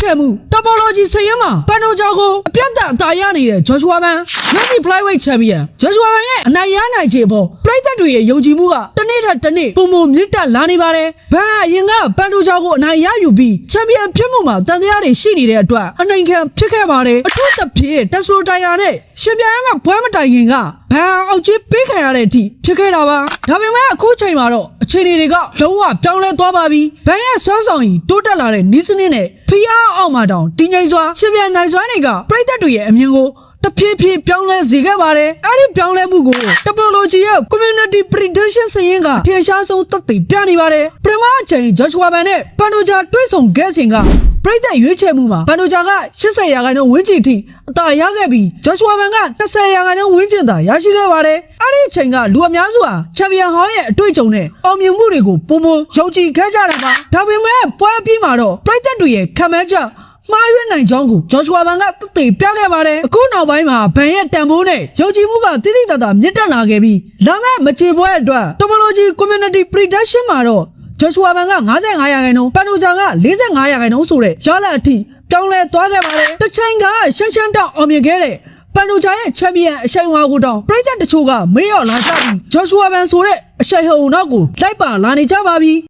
ချယ်မှု topology စရင်မှာပန်တိုဂျာကိုအပြတ်အသာရနေတဲ့ Joshua Ban Heavy Flyweight Champion Joshua Ban ရဲ့အနိုင်ရနိုင်ခြေပေါ်ပရိသတ်တွေရဲ့ယုံကြည်မှုကတနေ့ထက်တနေ့ပုံမမြင့်တက်လာနေပါတယ်။ဘန်အရင်ကပန်တိုဂျာကိုအနိုင်ရယူပြီး Champion ဖြစ်မှုမှာတန်တရားတွေရှိနေတဲ့အတွက်အနိုင်ခံဖြစ်ခဲ့ပါတယ်။အထူးသဖြင့် Tesla Tire နဲ့ရှင်ပြိုင်ကပွဲမတိုင်ခင်ကဘန်အောက်ကြီးပေးခံရတဲ့အထိဖြစ်ခဲ့တာပါ။ဒါပေမဲ့အခုချိန်မှာတော့အခြေအနေတွေကလုံးဝပြောင်းလဲသွားပါပြီ။ဘန်ရဲ့ဆွမ်းဆောင်ရည်တိုးတက်လာတဲ့နီးစနစ်နဲ့ဖီအားအောက်မှာတောင်တည်ငြိမ်စွာရှင်ပြိုင်နိုင်စွမ်းတွေကပရိသတ်တွေရဲ့အမြင်ကိုတဖြည်းဖြည်းပြောင်းလဲစေခဲ့ပါတယ်။အဲ့ဒီပြောင်းလဲမှုကို Topology ရဲ့ Community Prediction စရင်ကထင်ရှားဆုံးသက်သေပြနေပါတယ်။ပထမအချိန် Joshua Ban နဲ့ပန်တိုဂျာတွဲဆုံခဲ့စဉ်ကပရိသတ်ရွေးချယ်မှုမှာပန်တိုဂျာက80%ဝန်းကျင်ထိအသာရခဲ့ပြီး Joshua Ban က20%ဝန်းကျင်သာရရှိခဲ့ပါတယ်။အဲ့ဒီအချိန်ကလူအများစုဟာချန်ပီယံဟောင်းရဲ့အတွေ့အကြုံနဲ့အောင်မြင်မှုတွေကိုပုံမယုံကြည်ခဲ့ကြတာပါ။ဒါပေမဲ့ပွဲအပြီးမှာတော့ပရိသတ်တွေရဲ့ခံမှန်းချက်မှားရွေးနိုင်ကြောင်းကို Joshua Ban ကသက်သေပြခဲ့ပါတယ်။အခုနောက်ပိုင်းမှာဘန်ရဲ့တန်ဖိုးနဲ့ယုံကြည်မှုကတိတိတတ်တာမြင့်တက်လာခဲ့ပြီးလာမယ့်မချေပွဲအတွက် Topology Community Prediction မှာတော့Joshua Ban က55%ပန်တိုဂျာက45%ဆိုတဲ့ရလဒ်အထိပြောင်းလဲသွားခဲ့ပါတယ်။တစ်ချိန်ကရှမ်းတောင်အောင်မြင်ခဲ့တဲ့ပန်တိုဂျာရဲ့ချန်ပီယံအရှိန်အဝါကိုတောင်ပရိသတ်တချို့ကမေ့လျော့လာကြပြီး Joshua Ban ဆိုတဲ့အရှိန်အဟုန်နောက်ကိုလိုက်ပါလာနေကြပါပြီ။